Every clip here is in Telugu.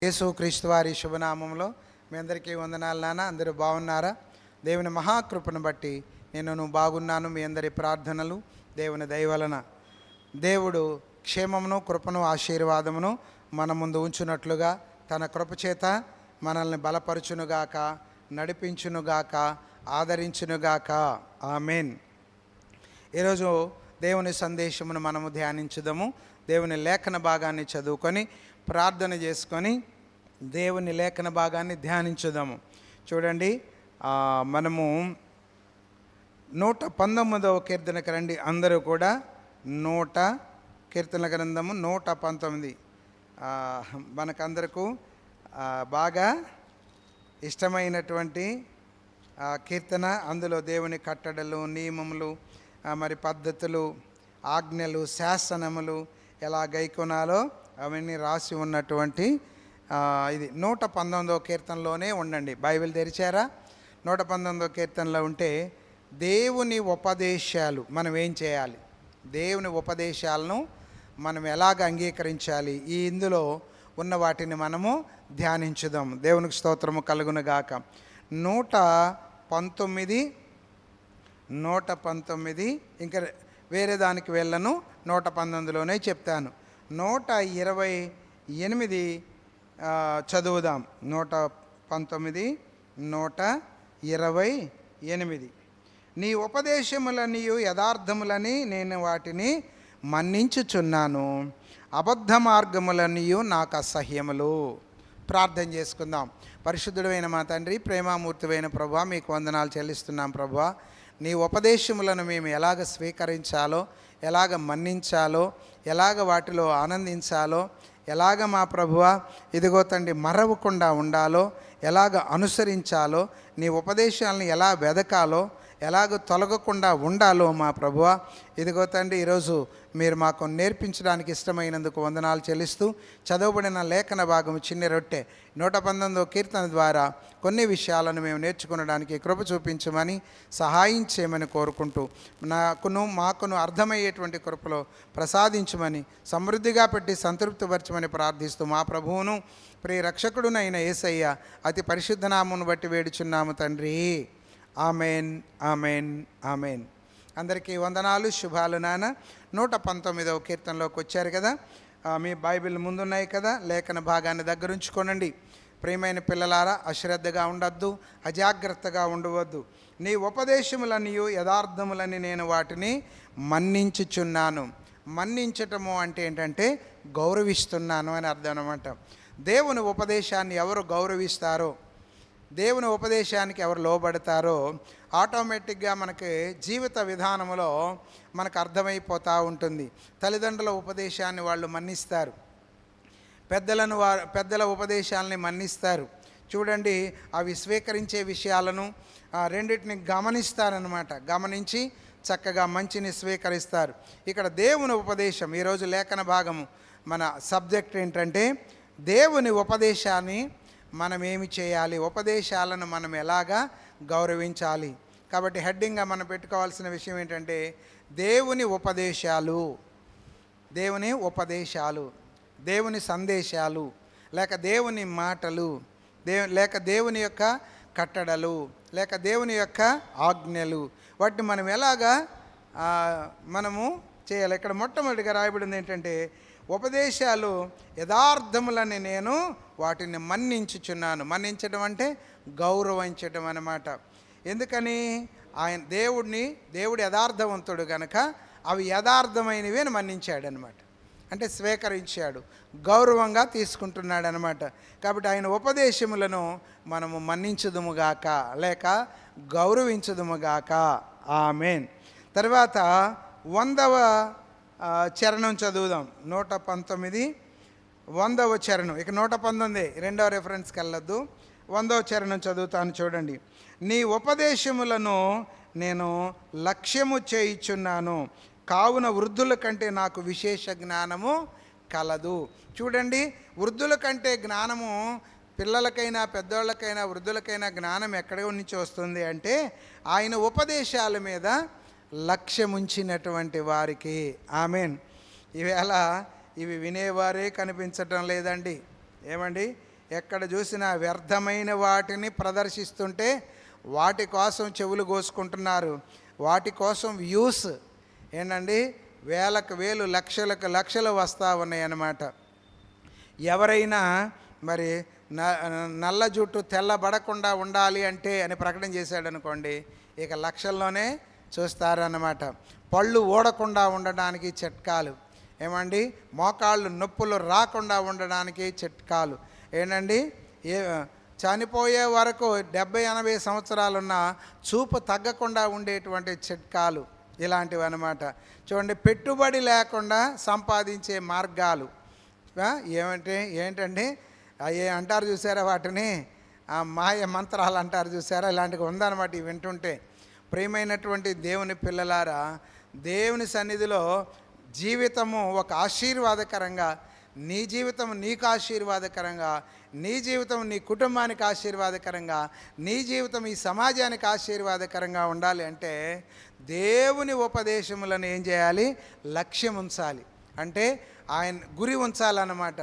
యేసుక్రీస్తు వారి శుభనామంలో మీ అందరికీ వందనాలు నాన్న. అందరూ బాగున్నారా? దేవుని మహాకృపను బట్టి నేను బాగున్నాను. మీ అందరి ప్రార్థనలు దేవుని దయవలన దేవుడు క్షేమమును కృపను ఆశీర్వాదమును మన ముందు ఉంచునట్లుగా తన కృపచేత మనల్ని బలపరచునుగాక, నడిపించునుగాక, ఆదరించునుగాక. ఆమెన్. ఈరోజు దేవుని సందేశమును మనము ధ్యానించుదాము. దేవుని లేఖన భాగాన్ని చదువుకొని ప్రార్థన చేసుకొని దేవుని లేఖన భాగాన్ని ధ్యానించుదాము. చూడండి, మనము 119వ కీర్తనకు రండి. అందరూ కూడా కీర్తన గ్రంథము 119 మనకందరకు బాగా ఇష్టమైనటువంటి కీర్తన. అందులో దేవుని కట్టడలు, నియమములు, మరి పద్ధతులు, ఆజ్ఞలు, శాసనములు ఎలా గైకొనాలో అవన్నీ రాసి ఉన్నటువంటి ఇది 119వ కీర్తనలోనే ఉండండి. బైబిల్ తెరిచారా? 119వ కీర్తనలో ఉంటే దేవుని ఉపదేశాలు మనం ఏం చేయాలి, దేవుని ఉపదేశాలను మనం ఎలాగ అంగీకరించాలి, ఇందులో ఉన్న వాటిని మనము ధ్యానించుదాం. దేవునికి స్తోత్రము కలుగునుగాక. 119 ఇంకా వేరే దానికి వెళ్ళను. 119లోనే చెప్తాను. 128 చదువుదాం. 119, 128. నీ ఉపదేశములనియు యథార్థములని నేను వాటిని మన్నించుచున్నాను, అబద్ధ మార్గములనియు నాకు అసహ్యములు. ప్రార్థన చేసుకుందాం. పరిశుద్ధుడైన మా తండ్రి, ప్రేమామూర్తివైన ప్రభువా, మీకు వందనాలు చెల్లిస్తున్నాం ప్రభువా. నీ ఉపదేశములను మేము ఎలాగ స్వీకరించాలో, ఎలాగ మన్నించాలో, ఎలాగ వాటిలో ఆనందించాలో, ఎలాగ మా ప్రభువా ఇదిగో తండ్రి మరవకుండా ఉండాలో, ఎలాగ అనుసరించాలో, నీ ఉపదేశాలను ఎలా వెదకాలో, ఎలాగ తొలగకుండా ఉండాలో మా ప్రభువా ఇదిగో తండ్రి ఈరోజు మీరు మాకు నేర్పించడానికి ఇష్టమైనందుకు వందనాలు చెల్లిస్తూ, చదవబడిన లేఖన భాగం చిన్న రొట్టె 119వ కీర్తన ద్వారా కొన్ని విషయాలను మేము నేర్చుకునడానికి కృప చూపించమని, సహాయం చేయమని కోరుకుంటూ, మాకును అర్థమయ్యేటువంటి కృపలో ప్రసాదించమని, సమృద్ధిగా పెట్టి సంతృప్తిపరచమని ప్రార్థిస్తూ, మా ప్రభువును ప్రియ రక్షకుడునైన యేసయ్య అతి పరిశుద్ధ నామమును బట్టి వేడుచున్నాము తండ్రి. Amen, amen, amen. అందరికీ వందనాలు, శుభాలు నాన్న. 119వ కీర్తనలోకి వచ్చారు కదా. మీ బైబిల్ ముందున్నాయి కదా. లేఖన భాగాన్ని దగ్గరుంచుకోనండి. ప్రియమైన పిల్లలారా, అశ్రద్ధగా ఉండొద్దు, అజాగ్రత్తగా ఉండవద్దు. నీ ఉపదేశములనియు యథార్థములని నేను వాటిని మన్నించుచున్నాను. మన్నించటము అంటే ఏంటంటే గౌరవిస్తున్నాను అని అర్థం అన్నమాట. దేవుని ఉపదేశాన్ని ఎవరు గౌరవిస్తారో, దేవుని ఉపదేశానికి ఎవరు లోబడతారో ఆటోమేటిక్గా మనకి జీవిత విధానంలో మనకు అర్థమైపోతూ ఉంటుంది. తల్లిదండ్రుల ఉపదేశాన్ని వాళ్ళు మన్నిస్తారు, పెద్దల ఉపదేశాలని మన్నిస్తారు. చూడండి, అవి స్వీకరించే విషయాలను రెండింటిని గమనిస్తారనమాట. గమనించి చక్కగా మంచిని స్వీకరిస్తారు. ఇక్కడ దేవుని ఉపదేశం, ఈరోజు లేఖన భాగము మన సబ్జెక్ట్ ఏంటంటే దేవుని ఉపదేశాన్ని మనం ఏమి చేయాలి, ఉపదేశాలను మనం ఎలాగా గౌరవించాలి. కాబట్టి హెడ్డింగ్గా మనం పెట్టుకోవాల్సిన విషయం ఏంటంటే దేవుని ఉపదేశాలు, దేవుని సందేశాలు, లేక దేవుని మాటలు, లేక దేవుని యొక్క కట్టడలు, లేక దేవుని యొక్క ఆజ్ఞలు, వాటిని మనం ఎలాగా మనము చేయాలి. ఇక్కడ మొట్టమొదటిగా రాయబడింది ఏంటంటే ఉపదేశాలు యథార్థములని నేను వాటిని మన్నించుచున్నాను. మన్నించడం అంటే గౌరవించడం అన్నమాట. ఎందుకని? దేవుడు యథార్థవంతుడు కనుక అవి యథార్థమైనవి అని మన్నించాడనమాట. అంటే స్వీకరించాడు, గౌరవంగా తీసుకుంటున్నాడు అనమాట. కాబట్టి ఆయన ఉపదేశములను మనము మన్నించుదుముగాక, లేక గౌరవించుదుముగాక. ఆమెన్. తర్వాత 100వ చరణం చదువుదాం. 119, 100వ చరణం. ఇక 119 రెండవ రెఫరెన్స్కి వెళ్ళొద్దు. 100వ చరణం చదువుతాను, చూడండి. నీ ఉపదేశములను నేను లక్ష్యము చేయుచున్నాను, కావున వృద్ధుల కంటే నాకు విశేష జ్ఞానము కలదు. చూడండి, వృద్ధుల కంటే జ్ఞానము పిల్లలకైనా పెద్దోళ్ళకైనా వృద్ధులకైనా జ్ఞానం ఎక్కడి నుంచి వస్తుంది అంటే ఆయన ఉపదేశాల మీద లక్ష్యముంచినటువంటి వారికి. ఆమెన్. ఈవేళ ఇవి వినేవారే కనిపించటం లేదండి. ఏమండి, ఎక్కడ చూసినా వ్యర్థమైన వాటిని ప్రదర్శిస్తుంటే వాటి కోసం చెవులు కోసుకుంటున్నారు, వాటి కోసం వ్యూస్ ఏంటండి వేలకు వేలు లక్షలకు లక్షలు వస్తూ ఉన్నాయన్నమాట. ఎవరైనా మరి నల్ల జుట్టు తెల్లబడకుండా ఉండాలి అంటే అని ప్రకటన చేశాడు అనుకోండి, ఇక లక్షల్లోనే చూస్తారన్నమాట. పళ్ళు ఊడకుండా ఉండడానికి చిట్కాలు ఏమండి, మోకాళ్ళు నొప్పులు రాకుండా ఉండడానికి చిట్కాలు ఏంటండి, చనిపోయే వరకు 70-80 సంవత్సరాలున్న చూపు తగ్గకుండా ఉండేటువంటి చిట్కాలు ఇలాంటివి అన్నమాట. చూడండి, పెట్టుబడి లేకుండా సంపాదించే మార్గాలు ఏంటండి అవి అంటారు చూసారా, వాటిని మాయ మంత్రాలు అంటారు చూసారా, ఇలాంటివి ఉందన్నమాట. ఇవి వింటుంటే ప్రియమైనటువంటి దేవుని పిల్లలారా, దేవుని సన్నిధిలో జీవితము ఒక ఆశీర్వాదకరంగా, నీ జీవితం నీకు ఆశీర్వాదకరంగా, నీ జీవితం నీ కుటుంబానికి ఆశీర్వాదకరంగా, నీ జీవితం ఈ సమాజానికి ఆశీర్వాదకరంగా ఉండాలి అంటే దేవుని ఉపదేశములను ఏం చేయాలి, లక్ష్యం ఉంచాలి. అంటే ఆయన గురి ఉంచాలన్నమాట.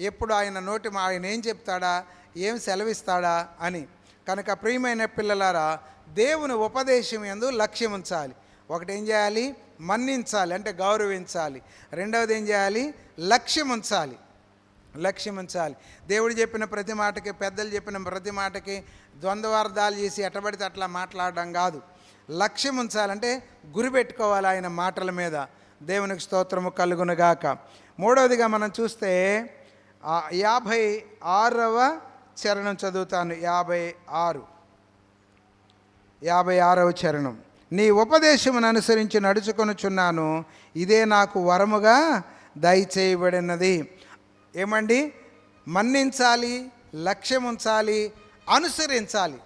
ఎప్పుడు ఆయన ఆయన ఏం చెప్తాడా, ఏం సెలవిస్తాడా అని. కనుక ప్రియమైన పిల్లలారా, దేవుని ఉపదేశం యందు లక్ష్యం ఉంచాలి. ఒకటి ఏం చేయాలి, మన్నించాలి అంటే గౌరవించాలి. రెండవది ఏం చేయాలి, లక్ష్యం ఉంచాలి. లక్ష్యం ఉంచాలి. దేవుడు చెప్పిన ప్రతి మాటకి, పెద్దలు చెప్పిన ప్రతి మాటకి ద్వంద్వార్థాలు చేసి ఎట్టబడితే అట్లా మాట్లాడడం కాదు. లక్ష్యం ఉంచాలంటే గురి పెట్టుకోవాలి ఆయన మాటల మీద. దేవునికి స్తోత్రము కలుగునుగాక. మూడవదిగా మనం చూస్తే 56వ చరణం చదువుతాను. 56వ చరణం. నీ ఉపదేశమును అనుసరించి నడుచుకొనుచున్నాను, ఇదే నాకు వరముగా దయచేయబడినది. ఏమండి, మన్నించాలి, లక్ష్యం ఉంచాలి, అనుసరించాలి.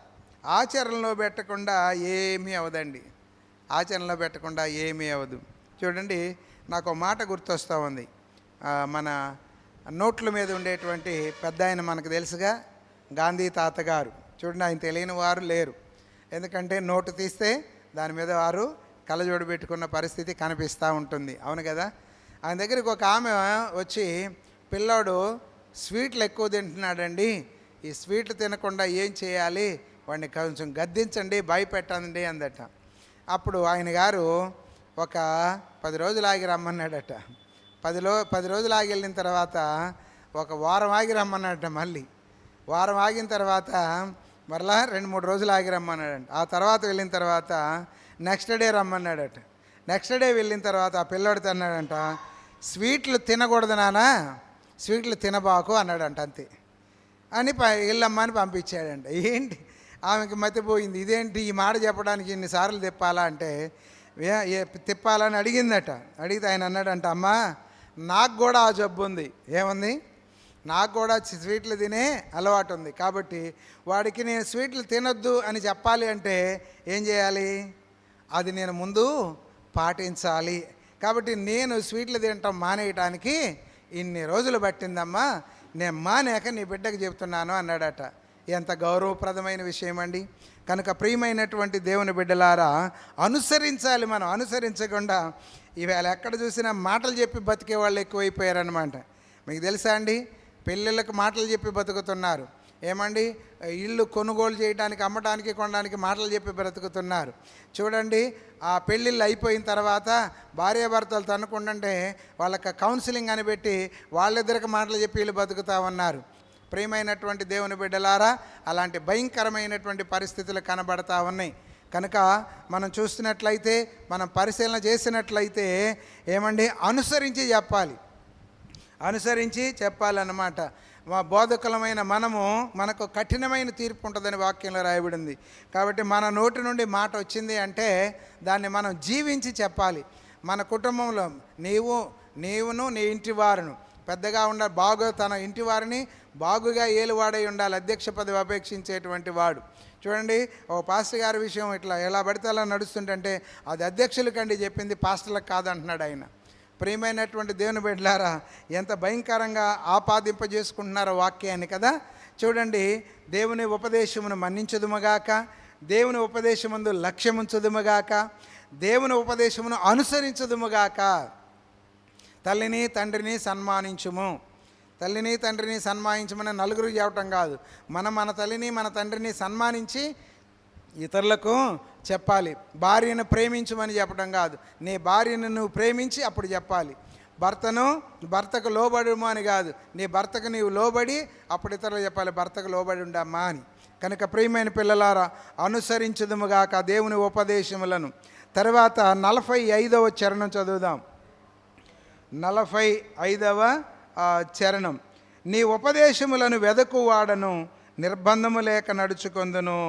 ఆచరణలో పెట్టకుండా ఏమీ అవదండి. ఆచరణలో పెట్టకుండా ఏమీ అవదు. చూడండి, నాకు ఒక మాట గుర్తొస్తూ ఉంది. మన నోట్ల మీద ఉండేటువంటి పెద్ద ఆయన మనకు తెలుసుగా, గాంధీ తాతగారు. చూడండి, ఆయన తెలియని వారు లేరు. ఎందుకంటే నోటు తీస్తే దాని మీద వారు కళ్ళజోడు పెట్టుకున్న పరిస్థితి కనిపిస్తూ ఉంటుంది. అవును కదా. ఆయన దగ్గరికి ఒక ఆమె వచ్చి, పిల్లోడు స్వీట్లు ఎక్కువ తింటున్నాడండి, ఈ స్వీట్లు తినకుండా ఏం చేయాలి, వాడిని కొంచెం గద్దించండి, భయపెట్టండి అందట. అప్పుడు ఆయన గారు ఒక 10 రోజులు ఆగి రమ్మన్నాడట. 10 రోజులు ఆగి వెళ్ళిన తర్వాత ఒక వారం ఆగి రమ్మన్నాడట. మళ్ళీ వారం ఆగిన తర్వాత మరలా 2-3 రోజులు ఆగి రమ్మన్నాడంట. ఆ తర్వాత వెళ్ళిన తర్వాత నెక్స్ట్ డే రమ్మన్నాడట. నెక్స్ట్ డే వెళ్ళిన తర్వాత ఆ పిల్లోడితో అన్నాడంట, స్వీట్లు తినకూడదు నానా, స్వీట్లు తినబాకు అన్నాడంట. అంతే అని వెళ్ళమ్మా అని పంపించాడంట. ఏంటి, ఆమెకి మతిపోయింది. ఇదేంటి ఈ మాట చెప్పడానికి ఇన్నిసార్లు తిప్పాలా అంటే, తిప్పాలని అడిగిందట. అడిగితే ఆయన అన్నాడంట, అమ్మా నాకు కూడా ఆ జబ్బు ఉంది. ఏముంది, నాకు కూడా స్వీట్లు తినే అలవాటు ఉంది. కాబట్టి వాడికి నేను స్వీట్లు తినొద్దు అని చెప్పాలి అంటే ఏం చేయాలి, అది నేను ముందు పాటించాలి. కాబట్టి నేను స్వీట్లు తినటం మానేయటానికి ఇన్ని రోజులు పట్టిందమ్మా, నేను మానేక నీ బిడ్డకు చెప్తున్నాను అన్నాడట. ఎంత గౌరవప్రదమైన విషయం అండి. కనుక ప్రియమైనటువంటి దేవుని బిడ్డలారా, అనుసరించాలి. మనం అనుసరించకుండా ఈవేళ ఎక్కడ చూసినా మాటలు చెప్పి బతికే వాళ్ళు ఎక్కువైపోయారనమాట. మీకు తెలుసా అండి, పెళ్ళిళ్ళకు మాటలు చెప్పి బతుకుతున్నారు. ఏమండి, ఇల్లు కొనుగోలు చేయడానికి, అమ్మడానికి, కొనడానికి మాటలు చెప్పి బ్రతుకుతున్నారు. చూడండి, ఆ పెళ్ళిళ్ళు అయిపోయిన తర్వాత భార్యాభర్తలు తన్నుకుంటుంటే వాళ్ళకి కౌన్సిలింగ్ అని పెట్టి వాళ్ళిద్దరికి మాటలు చెప్పి వీళ్ళు బతుకుతూ ఉన్నారు. ప్రియమైనటువంటి దేవుని బిడ్డలారా, అలాంటి భయంకరమైనటువంటి పరిస్థితులు కనబడతా ఉన్నాయి. కనుక మనం చూస్తున్నట్లయితే, మనం పరిశీలన చేసినట్లయితే ఏమండి, అనుసరించి చెప్పాలి, అనుసరించి చెప్పాలన్నమాట. మా బోధకులమైన మనకు కఠినమైన తీర్పు ఉంటుందని వాక్యంలో రాయబడింది. కాబట్టి మన నోటి నుండి మాట వచ్చింది అంటే దాన్ని మనం జీవించి చెప్పాలి. మన కుటుంబంలో నీవును నీ ఇంటి వారును పెద్దగా తన ఇంటి వారిని బాగుగా ఏలువాడై ఉండాలి. అధ్యక్ష పదవి అపేక్షించేటువంటి వాడు. చూడండి, ఓ పాస్టర్ గారి విషయం ఎలా పడితే అలా నడుస్తుంటే అది అధ్యక్షులకండి చెప్పింది, పాస్టర్లకు కాదంటున్నాడు ఆయన. ప్రియమైనటువంటి దేవుని బిడ్డలారా, ఎంత భయంకరంగా ఆపాదింపజేసుకుంటున్నారో వాక్యాన్ని కదా. చూడండి, దేవుని ఉపదేశమును మన్నించుదుముగాక, దేవుని ఉపదేశమందు లక్ష్యముంచుదుముగాక, దేవుని ఉపదేశమును అనుసరించుదుముగాక. తల్లిని తండ్రిని సన్మానించుము. తల్లిని తండ్రిని సన్మానించమని నలుగురు చెప్పటం కాదు, మనం మన తల్లిని మన తండ్రిని సన్మానించి ఇతరులకు చెప్పాలి. భార్యను ప్రేమించమని చెప్పడం కాదు, నీ భార్యను నువ్వు ప్రేమించి అప్పుడు చెప్పాలి. భర్తకు లోబడుము అని కాదు, నీ భర్తకు నీవు లోబడి అప్పుడు ఇతరులు చెప్పాలి, భర్తకు లోబడి ఉండమ్మా అని. కనుక ప్రియమైన పిల్లలారా, అనుసరించుదుముగాక దేవుని ఉపదేశములను. తర్వాత 45వ చరణం చదువుదాం. 45వ చరణం. నీ ఉపదేశములను వెదకువాడను, నిర్బంధము లేక నడుచుకొందును.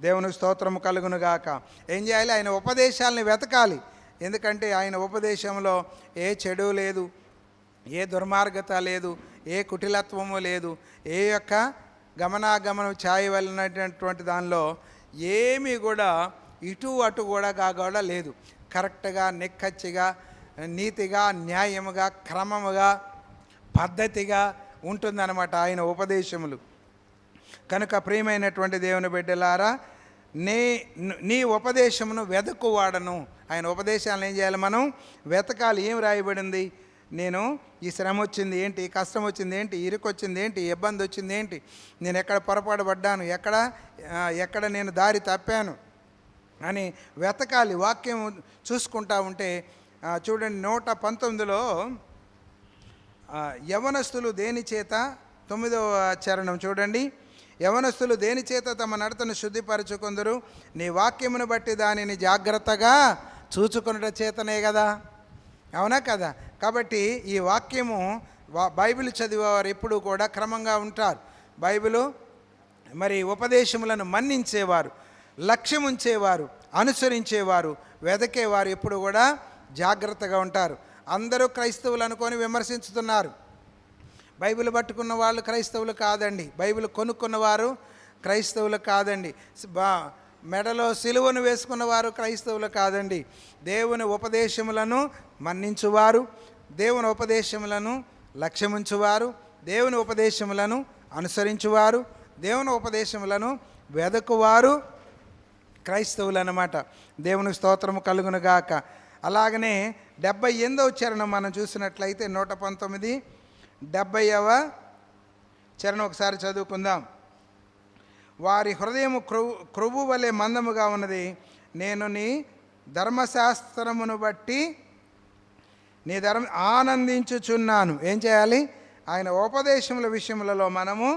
దేవునికి స్తోత్రము కలుగునుగాక. ఏం చేయాలి? ఆయన ఉపదేశాలని వెతకాలి. ఎందుకంటే ఆయన ఉపదేశంలో ఏ చెడు లేదు, ఏ దుర్మార్గత లేదు, ఏ కుటిలత్వము లేదు, ఏ యొక్క గమనాగమనం చేయవలనటువంటి దానిలో ఏమీ కూడా ఇటు అటు కూడా లేదు. కరెక్ట్గా, నిక్కచ్చిగా, నీతిగా, న్యాయముగా, క్రమముగా, పద్ధతిగా ఉంటుందన్నమాట ఆయన ఉపదేశములు. కనుక ప్రియమైనటువంటి దేవుని బిడ్డలారా, నీ ఉపదేశమును వెదకువాడను. ఆయన ఉపదేశాలను ఏం చేయాలి? మనం వెతకాలి. ఏం రాయబడింది? నేను ఈ శ్రమ వచ్చింది ఏంటి, కష్టం వచ్చింది ఏంటి, ఇరుకు వచ్చింది ఏంటి, ఇబ్బంది వచ్చింది ఏంటి, నేను ఎక్కడ పొరపాటు పడ్డాను, ఎక్కడ నేను దారి తప్పాను అని వెతకాలి. వాక్యం చూసుకుంటా ఉంటే చూడండి, 119లో యవనస్తులు దేని చేత, 9వ చరణం చూడండి. యవనస్తులు దేని చేత తమ నడతను శుద్ధిపరచుకుందరు? నీ వాక్యమును బట్టి దానిని జాగ్రత్తగా చూచుకున్నట చేతనే కదా. అవునా కదా? కాబట్టి ఈ వాక్యము బైబిల్ చదివేవారు ఎప్పుడు కూడా క్రమంగా ఉంటారు. బైబిలు మరి ఉపదేశములను మన్నించేవారు, లక్ష్యం ఉంచేవారు, అనుసరించేవారు, వెదకేవారు ఎప్పుడు కూడా జాగ్రత్తగా ఉంటారు. అందరూ క్రైస్తవులు అనుకొని విమర్శించుతున్నారు. బైబిల్ పట్టుకున్న వాళ్ళు క్రైస్తవులు కాదండి, బైబిల్ కొనుక్కున్నవారు క్రైస్తవులు కాదండి, మెడలో సిలువను వేసుకున్నవారు క్రైస్తవులు కాదండి. దేవుని ఉపదేశములను మన్నించువారు, దేవుని ఉపదేశములను లక్ష్యముంచువారు, దేవుని ఉపదేశములను అనుసరించువారు, దేవుని ఉపదేశములను వెదకువారు క్రైస్తవులు అన్నమాట. దేవుని స్తోత్రము కలుగునుగాక. అలాగనే 78వ చరణం మనం చూసినట్లయితే 119, 70వ చరణం ఒకసారి చదువుకుందాం. వారి హృదయము క్రొవ్వు వలె మందముగా ఉన్నది, నేను నీ ధర్మశాస్త్రమును బట్టి నీ ఆనందించుచున్నాను. ఏం చేయాలి? ఆయన ఉపదేశముల విషయములలో మనము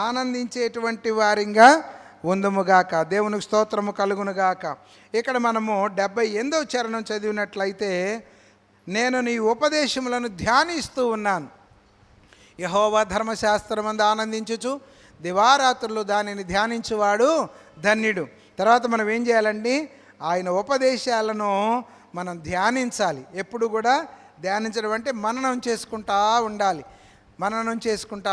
ఆనందించేటువంటి వారిగా ఉందుముగాక. దేవునికి స్తోత్రము కలుగునుగాక. ఇక్కడ మనము 78వ చరణం చదివినట్లయితే, నేను నీ ఉపదేశములను ధ్యానిస్తూ ఉన్నాను. యెహోవా ధర్మశాస్త్రమందు ఆనందించుచు దివారాత్రులు దానిని ధ్యానించువాడు ధన్యుడు. తర్వాత మనం ఏం చేయాలండి? ఆయన ఉపదేశాలను మనం ధ్యానించాలి. ఎప్పుడు కూడా ధ్యానించడం అంటే మననం చేసుకుంటూ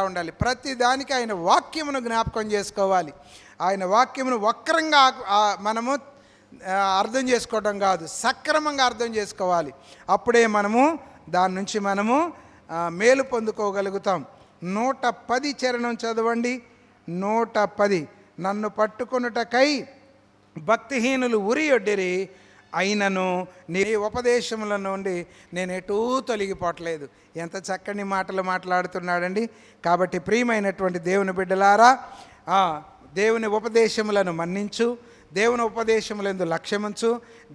ఉండాలి. ప్రతి దానికి ఆయన వాక్యమును జ్ఞాపకం చేసుకోవాలి. ఆయన వాక్యమును వక్రంగా మనము అర్థం చేసుకోవడం కాదు, సక్రమంగా అర్థం చేసుకోవాలి. అప్పుడే మనము దాని నుంచి మనము మేలు పొందుకోగలుగుతాం. 110 చరణం చదవండి. 110. నన్ను పట్టుకొనుటకై భక్తిహీనులు ఉరియొడ్డిరి, అయినను నీ ఉపదేశముల నుండి నేను ఎటూ తొలగిపోవట్లేదు. ఎంత చక్కని మాటలు మాట్లాడుతున్నాడండి. కాబట్టి ప్రియమైనటువంటి దేవుని బిడ్డలారా, దేవుని ఉపదేశములను మన్నించు, దేవుని ఉపదేశములందు లక్ష్యముంచు,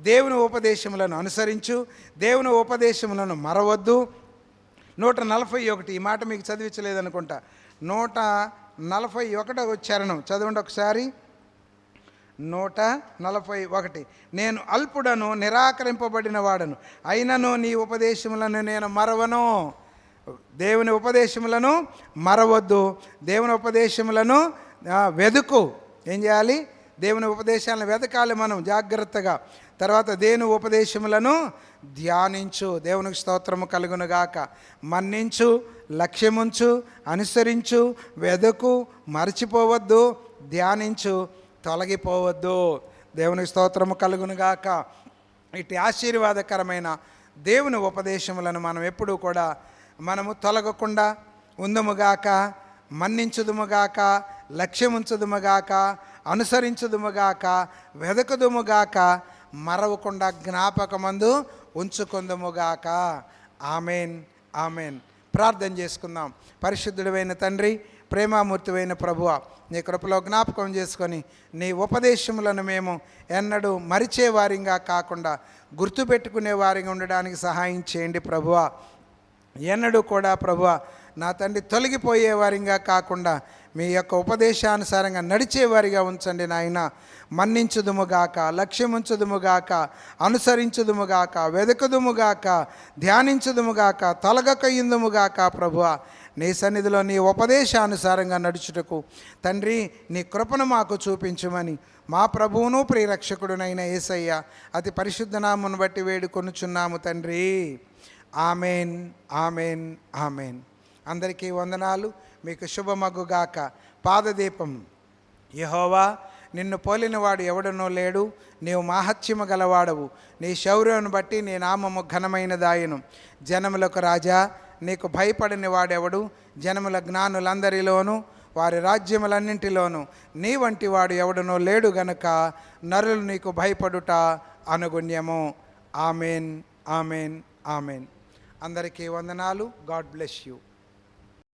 దేవుని ఉపదేశములను అనుసరించు, దేవుని ఉపదేశములను మరవద్దు. 141, ఈ మాట మీకు చదివించలేదనుకుంటా. 141వ చరణం చదవండి ఒకసారి. 141. నేను అల్పుడను, నిరాకరింపబడిన వాడను, అయినను నీ ఉపదేశములను నేను మరవను. దేవుని ఉపదేశములను మరవద్దు, దేవుని ఉపదేశములను వెదుకు. ఏం చేయాలి? దేవుని ఉపదేశాలను వెతకాలి మనం జాగ్రత్తగా. తర్వాత దేవుని ఉపదేశములను ధ్యానించు. దేవునికి స్తోత్రము కలుగునుగాక. మన్నించు, లక్ష్యముంచు, అనుసరించు, వెదకు, మర్చిపోవద్దు, ధ్యానించు, తొలగిపోవద్దు. దేవునికి స్తోత్రము కలుగునుగాక. ఇటు ఆశీర్వాదకరమైన దేవుని ఉపదేశములను మనం ఎప్పుడూ కూడా మనము తొలగకుండా ఉందుముగాక, మన్నించుదుముగాక, లక్ష్యముంచుదుముగాక, అనుసరించుదుముగాక, వెదకుదుముగాక, మరవకుండా జ్ఞాపకమందు ఉంచుకుందుముగాక. Amen, amen. ప్రార్థన చేసుకుందాం. పరిశుద్ధుడైన తండ్రి, ప్రేమామూర్తివైన ప్రభువ, నీ కృపలో జ్ఞాపకం చేసుకొని నీ ఉపదేశములను మేము ఎన్నడూ మరిచే వారిగా కాకుండా గుర్తుపెట్టుకునే వారిగా ఉండడానికి సహాయం చేయండి ప్రభువ. ఎన్నడూ కూడా ప్రభువ నా తండ్రి తొలగిపోయే వారిగా కాకుండా మీ యొక్క ఉపదేశానుసారంగా నడిచేవారిగా ఉంచండి నాయన. మన్నించుదుముగాక, లక్ష్యముంచుదుముగాక, అనుసరించుదుముగాక, వెదకుదుముగాక, ధ్యానించుదుముగాక, తొలగకయుందుముగాక ప్రభువ. నీ సన్నిధిలో నీ ఉపదేశానుసారంగా నడుచుటకు తండ్రి నీ కృపను మాకు చూపించమని మా ప్రభువును ప్రియరక్షకుడునైన యేసయ్య అతి పరిశుద్ధ నామమును బట్టి వేడుకొనుచున్నాము తండ్రి. Amen, amen, amen. అందరికీ వందనాలు. మీకు శుభమగుగాక. పాదదీపం. యెహోవా, నిన్ను పోలినవాడు ఎవడనో లేడు. నీవు మాహత్యము గలవాడవు. నీ శౌర్యమును బట్టి నీ నామము ఘనమైనదాయను. జనములకు రాజా, నీకు భయపడని వాడెవడు? జనముల జ్ఞానులందరిలోనూ వారి రాజ్యములన్నింటిలోనూ నీ వంటి వాడు ఎవడనో లేడు గనుక నరులు నీకు భయపడుట అనుగుణ్యము. Amen, amen, amen. అందరికీ వందనాలు. God bless you.